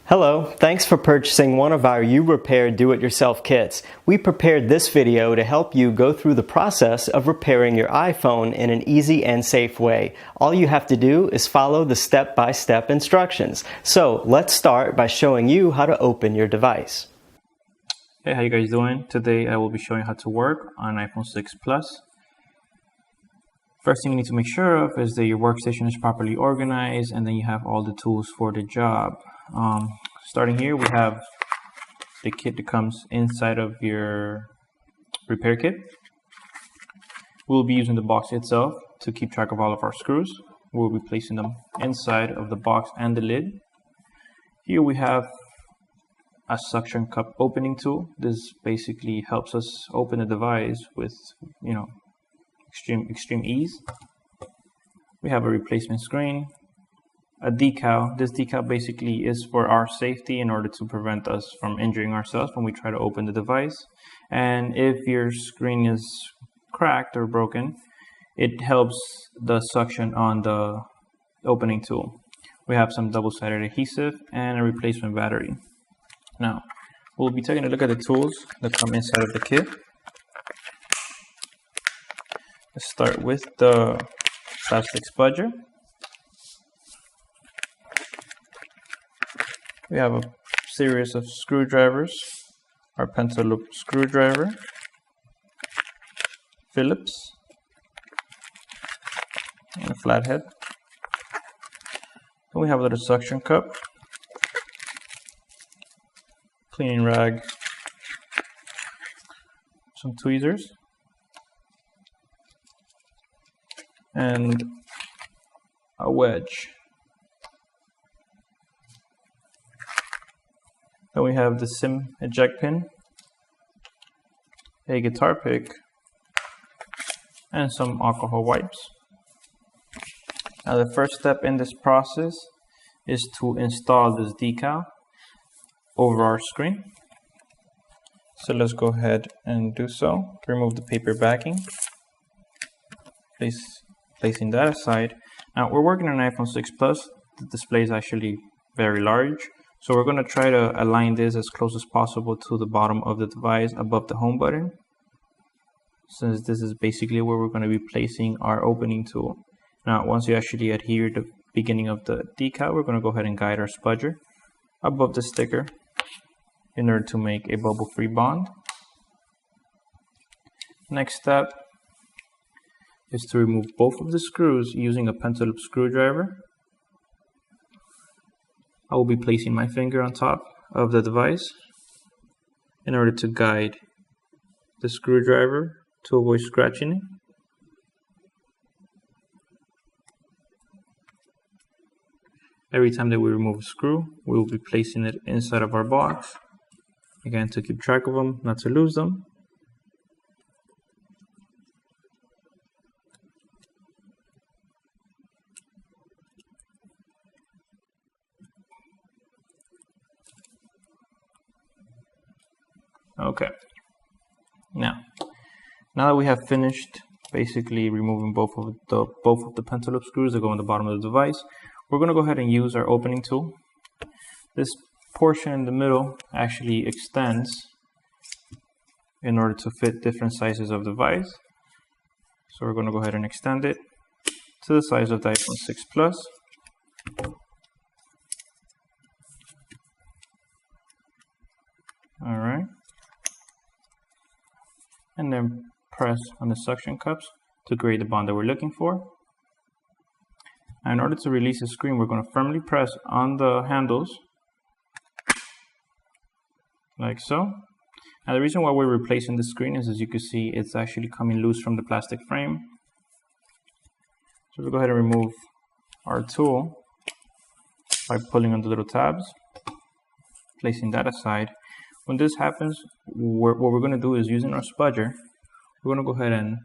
Hello, thanks for purchasing one of our uRepair do-it-yourself kits. We prepared this video to help you go through the process of repairing your iPhone in an easy and safe way. All you have to do is follow the step-by-step instructions. So let's start by showing you how to open your device. Hey, how you guys doing? Today I will be showing how to work on iPhone 6 Plus. First thing you need to make sure of is that your workstation is properly organized and then you have all the tools for the job. Starting here, we have the kit that comes inside of your repair kit. We'll be using the box itself to keep track of all of our screws. We'll be placing them inside of the box and the lid. Here we have a suction cup opening tool. This basically helps us open the device with, extreme ease. We have a replacement screen. A decal. This decal basically is for our safety in order to prevent us from injuring ourselves when we try to open the device. And if your screen is cracked or broken, it helps the suction on the opening tool. We have some double-sided adhesive and a replacement battery. Now, we'll be taking a look at the tools that come inside of the kit. Let's start with the plastic spudger. We have a series of screwdrivers, our pentaloop screwdriver, Phillips, and a flathead. Then we have a little suction cup, cleaning rag, some tweezers, and a wedge. Then we have the SIM eject pin, a guitar pick, and some alcohol wipes. Now the first step in this process is to install this decal over our screen. So let's go ahead and do so. Remove the paper backing, placing that aside. Now we're working on iPhone 6 Plus. The display is actually very large. So we're going to try to align this as close as possible to the bottom of the device above the home button, since this is basically where we're going to be placing our opening tool. Now once you actually adhere the beginning of the decal, we're going to go ahead and guide our spudger above the sticker in order to make a bubble-free bond. Next step is to remove both of the screws using a pentaloop screwdriver. I will be placing my finger on top of the device in order to guide the screwdriver to avoid scratching it. Every time that we remove a screw, we will be placing it inside of our box, again to keep track of them, not to lose them. Okay, now that we have finished basically removing both of the pentaloop screws that go on the bottom of the device, we're going to go ahead and use our opening tool. This portion in the middle actually extends in order to fit different sizes of device. So we're going to go ahead and extend it to the size of the iPhone 6 Plus. All right. And then press on the suction cups to create the bond that we're looking for. And in order to release the screen, we're going to firmly press on the handles, like so. Now the reason why we're replacing the screen is, as you can see, it's actually coming loose from the plastic frame. So we'll go ahead and remove our tool by pulling on the little tabs, placing that aside. When this happens, what we're going to do is, using our spudger, we're going to go ahead and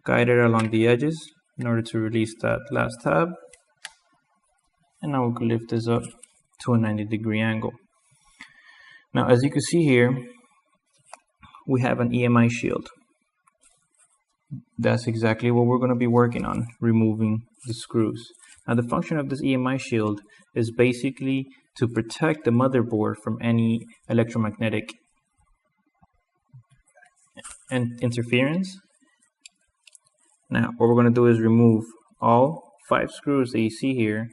guide it along the edges in order to release that last tab. And now we can lift this up to a 90-degree angle. Now, as you can see here, we have an EMI shield. That's exactly what we're going to be working on, removing the screws. Now the function of this EMI shield is basically to protect the motherboard from any electromagnetic interference. Now what we're going to do is remove all 5 screws that you see here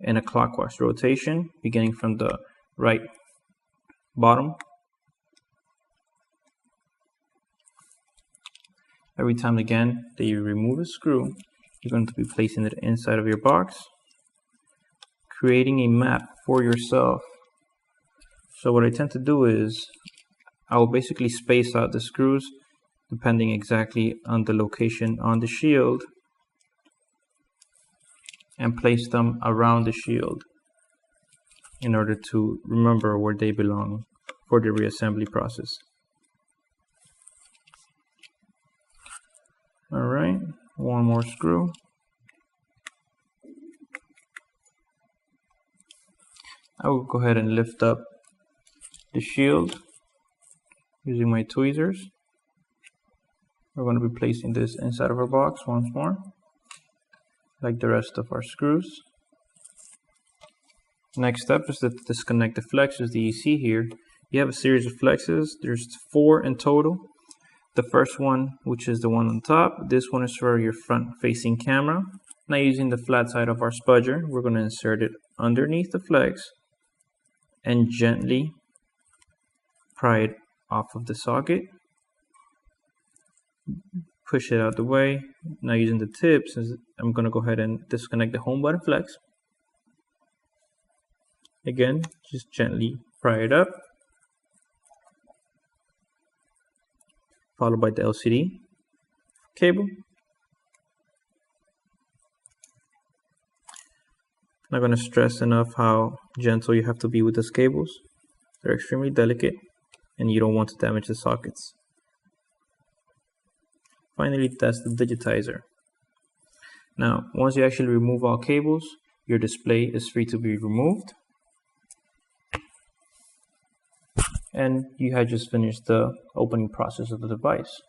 in a clockwise rotation, beginning from the right bottom. Every time again that you remove a screw, you're going to be placing it inside of your box, creating a map for yourself. So what I tend to do is I will basically space out the screws depending exactly on the location on the shield and place them around the shield in order to remember where they belong for the reassembly process. Alright, one more screw. I will go ahead and lift up the shield using my tweezers. We're going to be placing this inside of our box once more, like the rest of our screws. Next step is to disconnect the flexes that you see here. You have a series of flexes. There's 4 in total. The first one, which is the one on top, this one is for your front facing camera. Now using the flat side of our spudger, we're going to insert it underneath the flex and gently pry it off of the socket. Push it out the way. Now using the tips, I'm going to go ahead and disconnect the home button flex. Again, just gently pry it up, followed by the LCD cable. I'm not going to stress enough how gentle you have to be with these cables. They're extremely delicate and you don't want to damage the sockets. Finally, that's the digitizer. Now, once you actually remove all cables, your display is free to be removed. And you had just finished the opening process of the device.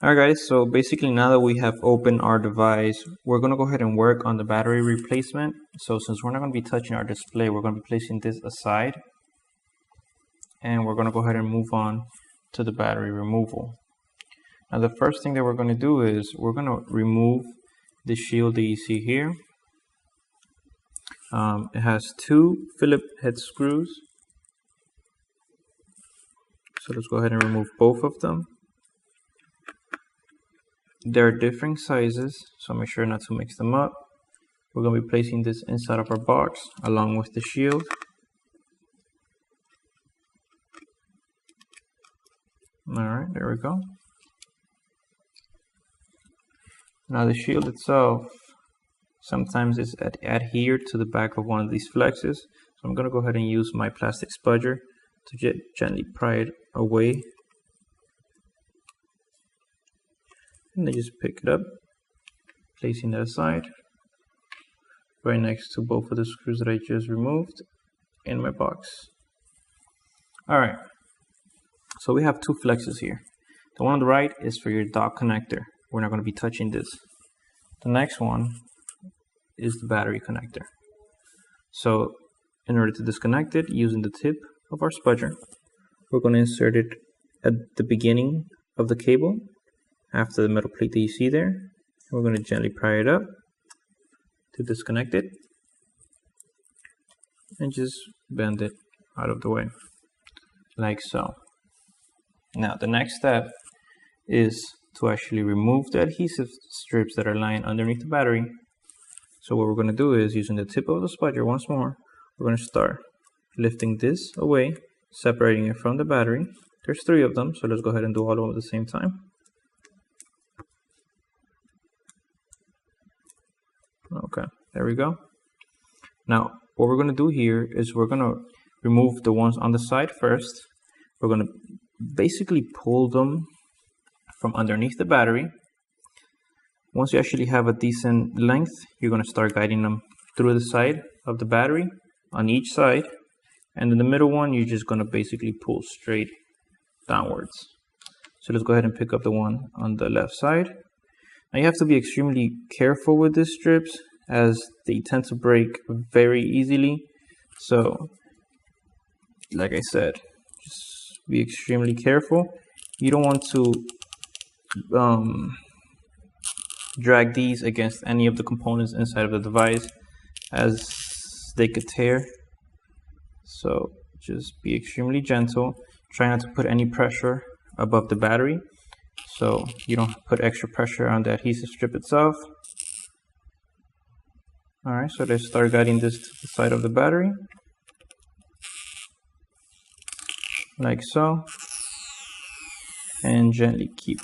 Alright guys, so basically now that we have opened our device, we're going to go ahead and work on the battery replacement. So since we're not going to be touching our display, we're going to be placing this aside. And we're going to go ahead and move on to the battery removal. Now the first thing that we're going to do is we're going to remove the shield that you see here. It has 2 Phillips head screws. So let's go ahead and remove both of them. There are different sizes, so make sure not to mix them up. We're going to be placing this inside of our box along with the shield. Alright, there we go. Now the shield itself sometimes is adhered to the back of one of these flexes. So I'm going to go ahead and use my plastic spudger to gently pry it away. And then just pick it up, placing that aside, right next to both of the screws that I just removed in my box. Alright, so we have 2 flexes here. The one on the right is for your dock connector. We're not going to be touching this. The next one is the battery connector. So in order to disconnect it using the tip of our spudger, we're going to insert it at the beginning of the cable after the metal plate that you see there. And we're going to gently pry it up to disconnect it and just bend it out of the way like so. Now the next step is to actually remove the adhesive strips that are lying underneath the battery. So what we're going to do is, using the tip of the spudger once more, we're going to start lifting this away, separating it from the battery. There's 3 of them, so let's go ahead and do all of them at the same time. Okay, there we go. Now what we're going to do here is we're going to remove the ones on the side first. We're going to basically pull them from underneath the battery. Once you actually have a decent length, you're going to start guiding them through the side of the battery on each side, and in the middle one you're just going to basically pull straight downwards. So let's go ahead and pick up the one on the left side. Now you have to be extremely careful with these strips as they tend to break very easily. So, like I said, just be extremely careful. You don't want to drag these against any of the components inside of the device as they could tear. So just be extremely gentle. Try not to put any pressure above the battery so you don't put extra pressure on the adhesive strip itself. Alright, so let's start guiding this to the side of the battery, like so, and gently keep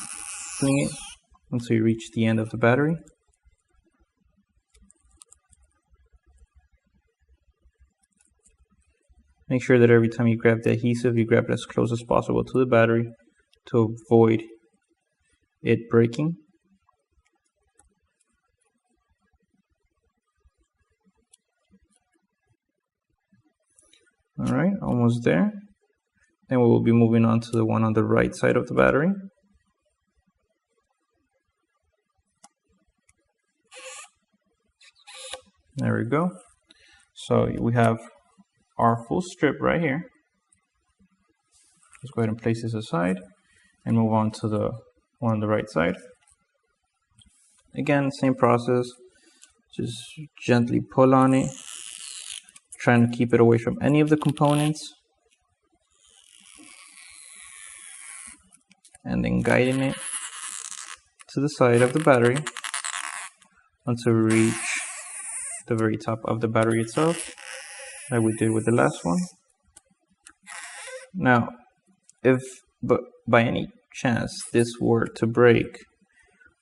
pulling it until you reach the end of the battery. Make sure that every time you grab the adhesive, you grab it as close as possible to the battery to avoid it breaking. Alright, almost there. Then we will be moving on to the one on the right side of the battery. There we go. So we have our full strip right here. Let's go ahead and place this aside and move on to the one on the right side. Again, same process. Just gently pull on it, trying to keep it away from any of the components, and then guiding it to the side of the battery until we reach the very top of the battery itself, like we did with the last one. Now, if by any chance this were to break,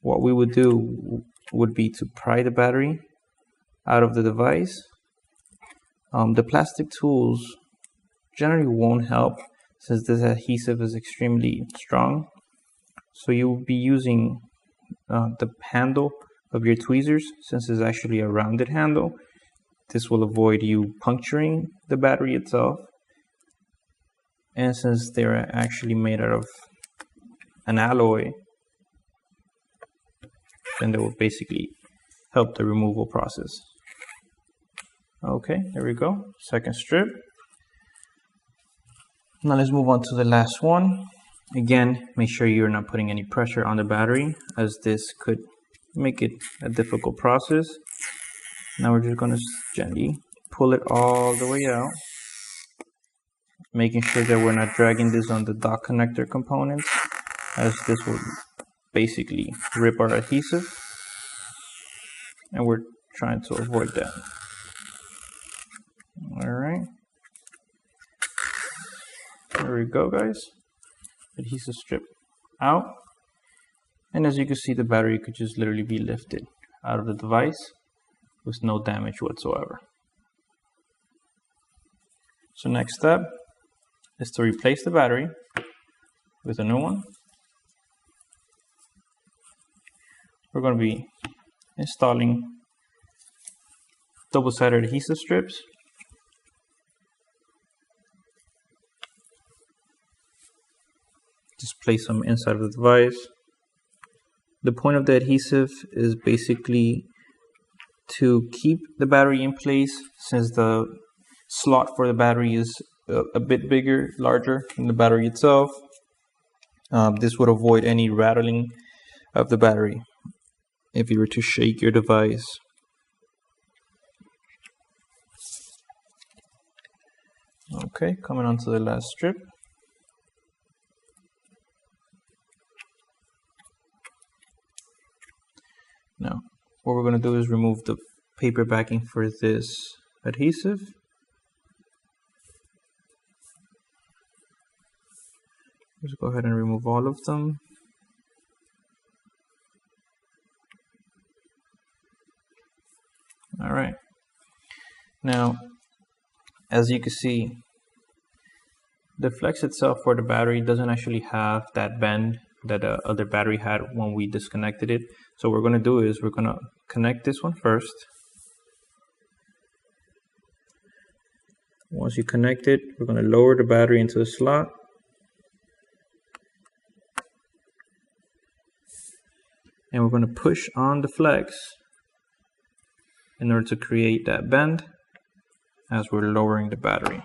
what we would do would be to pry the battery out of the device. The plastic tools generally won't help since this adhesive is extremely strong. So you will be using the handle of your tweezers, since it's actually a rounded handle. This will avoid you puncturing the battery itself. And since they're actually made out of an alloy, then they will basically help the removal process. Okay, there we go. Second strip. Now let's move on to the last one. Again, make sure you're not putting any pressure on the battery, as this could make it a difficult process. Now we're just going to gently pull it all the way out, making sure that we're not dragging this on the dock connector components, as this will basically rip our adhesive, and we're trying to avoid that. Alright, there we go, guys. Adhesive strip out, and as you can see, the battery could just literally be lifted out of the device with no damage whatsoever. So next step is to replace the battery with a new one. We're going to be installing double-sided adhesive strips. Just place them inside of the device. The point of the adhesive is basically to keep the battery in place, since the slot for the battery is a bit bigger, larger than the battery itself. This would avoid any rattling of the battery if you were to shake your device. Okay, coming on to the last strip. Now, what we're going to do is remove the paper backing for this adhesive. Just go ahead and remove all of them. All right. Now, as you can see, the flex itself for the battery doesn't actually have that bend that the other battery had when we disconnected it. So what we're going to do is we're going to connect this one first. Once you connect it, we're going to lower the battery into the slot. and we're going to push on the flex in order to create that bend as we're lowering the battery.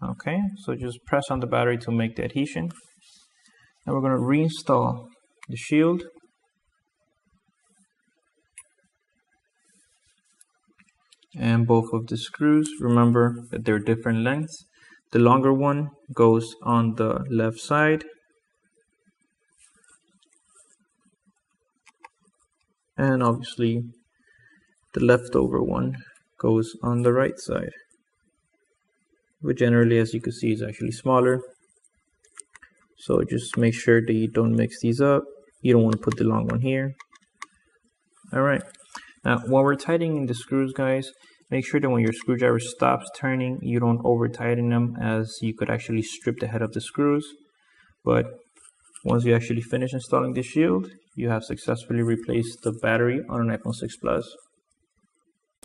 Okay, so just press on the battery to make the adhesion. Now we're going to reinstall the shield. And both of the screws, remember that they're different lengths. The longer one goes on the left side, and obviously the leftover one goes on the right side, but generally, as you can see, is actually smaller. So just make sure that you don't mix these up. You don't want to put the long one here. All right, now while we're tightening the screws, guys, make sure that when your screwdriver stops turning, you don't over tighten them, as you could actually strip the head of the screws. But once you actually finish installing the shield, you have successfully replaced the battery on an iPhone 6 Plus.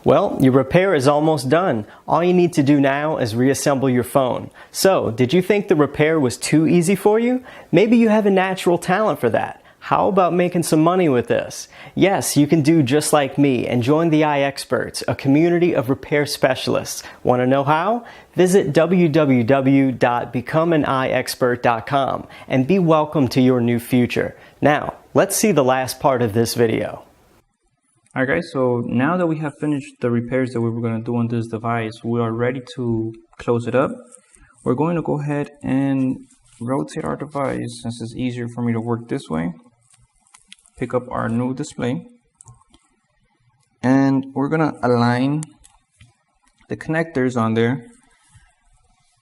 Well, your repair is almost done. All you need to do now is reassemble your phone. So, did you think the repair was too easy for you? Maybe you have a natural talent for that. How about making some money with this? Yes, you can do just like me and join the iExperts, a community of repair specialists. Want to know how? Visit www.becomeaniexpert.com and be welcome to your new future. Now, let's see the last part of this video. Alright guys, so now that we have finished the repairs that we were going to do on this device, we are ready to close it up. We're going to go ahead and rotate our device, since it's easier for me to work this way. Pick up our new display, and we're going to align the connectors on there.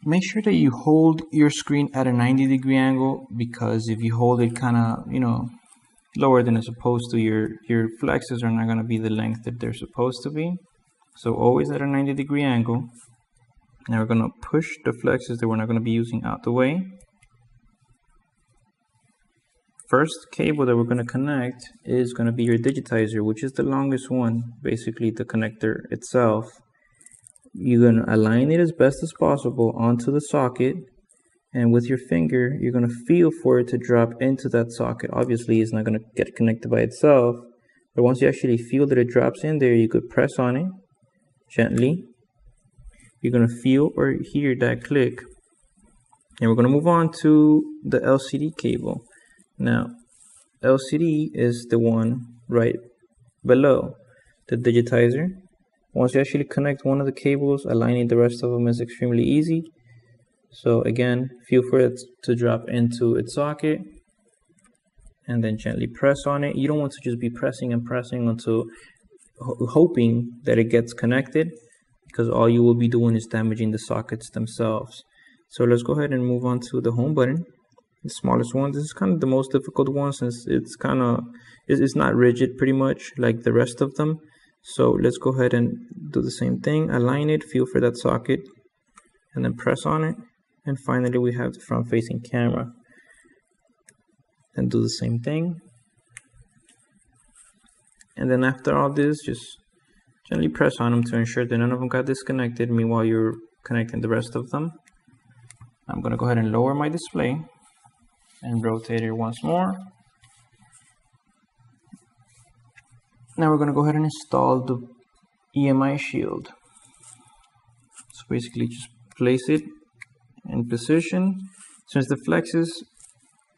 Make sure that you hold your screen at a 90-degree angle, because if you hold it kind of, lower than it's supposed to, your flexes are not going to be the length that they're supposed to be. So always at a 90-degree angle. Now we're going to push the flexes that we're not going to be using out the way. First cable that we're going to connect is going to be your digitizer, which is the longest one, basically the connector itself. You're going to align it as best as possible onto the socket, and with your finger you're going to feel for it to drop into that socket. Obviously it's not going to get connected by itself, but once you actually feel that it drops in there, you could press on it gently. You're going to feel or hear that click, and we're going to move on to the LCD cable. Now, LCD is the one right below the digitizer. Once you actually connect one of the cables, aligning the rest of them is extremely easy. So again, feel for it to drop into its socket, and then gently press on it. You don't want to just be pressing and pressing until hoping that it gets connected, because all you will be doing is damaging the sockets themselves. So let's go ahead and move on to the home button. The smallest one. This is kind of the most difficult one, since it's not rigid pretty much like the rest of them. So let's go ahead and do the same thing. Align it, feel for that socket, and then press on it. And finally we have the front facing camera. And do the same thing. And then after all this, just gently press on them to ensure that none of them got disconnected. Meanwhile you're connecting the rest of them. I'm going to go ahead and lower my display and rotate it once more. Now we're going to go ahead and install the EMI shield. So basically just place it in position. Since the flexes,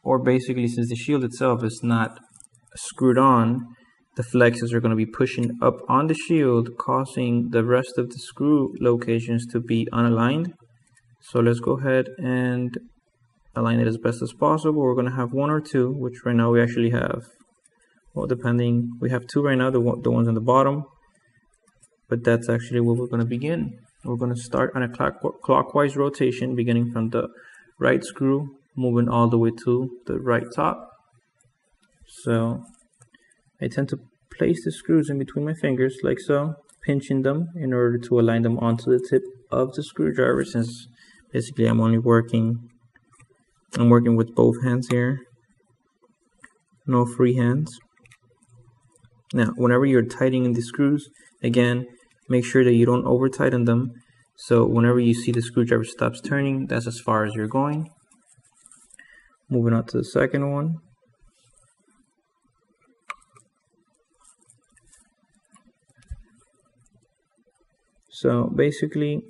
or basically since the shield itself is not screwed on, the flexes are going to be pushing up on the shield, causing the rest of the screw locations to be unaligned. So let's go ahead and align it as best as possible. We're going to have one or two, which right now we actually have, well, depending, we have two right now, the ones on the bottom, but that's actually where we're going to begin. We're going to start on a clockwise rotation, beginning from the right screw, moving all the way to the right top. So I tend to place the screws in between my fingers like so, pinching them in order to align them onto the tip of the screwdriver, since basically I'm working with both hands here, no free hands. Now, whenever you're tightening the screws, again, make sure that you don't over tighten them. So whenever you see the screwdriver stops turning, that's as far as you're going. Moving on to the second one. So basically,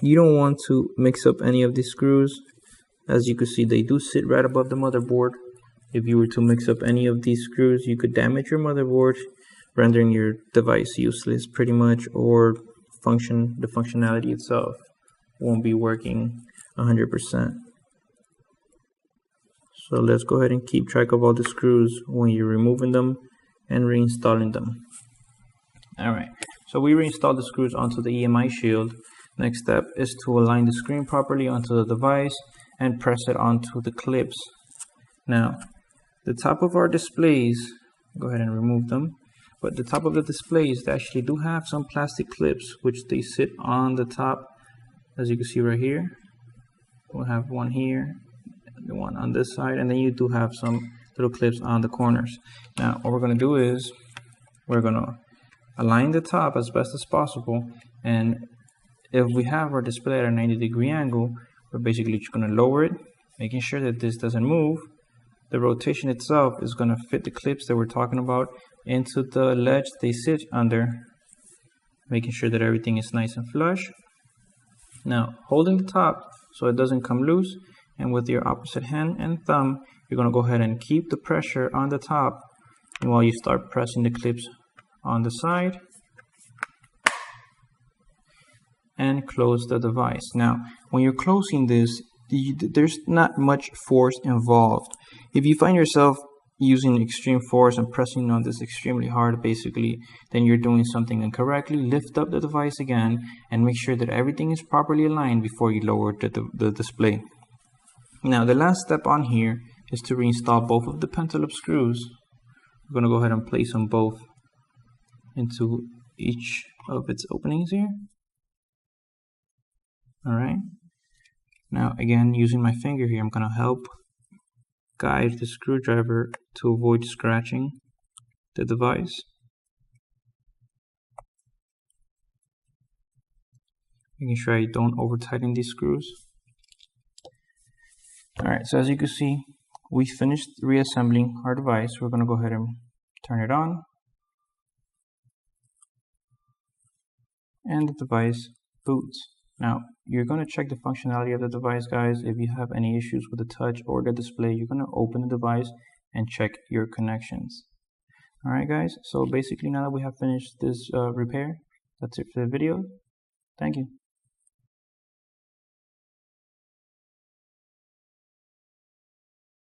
you don't want to mix up any of these screws. As you can see, they do sit right above the motherboard. If you were to mix up any of these screws, you could damage your motherboard, rendering your device useless pretty much, or the functionality itself won't be working 100%. So let's go ahead and keep track of all the screws when you're removing them and reinstalling them. Alright, so we reinstalled the screws onto the EMI shield. Next step is to align the screen properly onto the device and press it onto the clips. Now, the top of our displays, go ahead and remove them, but the top of the displays, they actually do have some plastic clips which they sit on the top. As you can see right here, we'll have one here, the one on this side, and then you do have some little clips on the corners. Now, what we're going to do is we're going to align the top as best as possible, and if we have our display at a 90-degree angle, we're basically just going to lower it, making sure that this doesn't move. The rotation itself is going to fit the clips that we're talking about into the ledge they sit under, making sure that everything is nice and flush. Now, holding the top so it doesn't come loose, and with your opposite hand and thumb, you're going to go ahead and keep the pressure on the top, and while you start pressing the clips on the side, and close the device. Now, when you're closing this, there's not much force involved. If you find yourself using extreme force and pressing on this extremely hard, basically, then you're doing something incorrectly. Lift up the device again and make sure that everything is properly aligned before you lower the display. Now, the last step on here is to reinstall both of the pentalobe screws. We're going to go ahead and place them both into each of its openings here. Alright. Now, again, using my finger here, I'm going to help guide the screwdriver to avoid scratching the device. Making sure I don't over tighten these screws. Alright, so as you can see, we finished reassembling our device. We're going to go ahead and turn it on. And the device boots. Now, you're going to check the functionality of the device, guys. If you have any issues with the touch or the display, you're going to open the device and check your connections. Alright, guys, so basically now that we have finished this repair, that's it for the video. Thank you.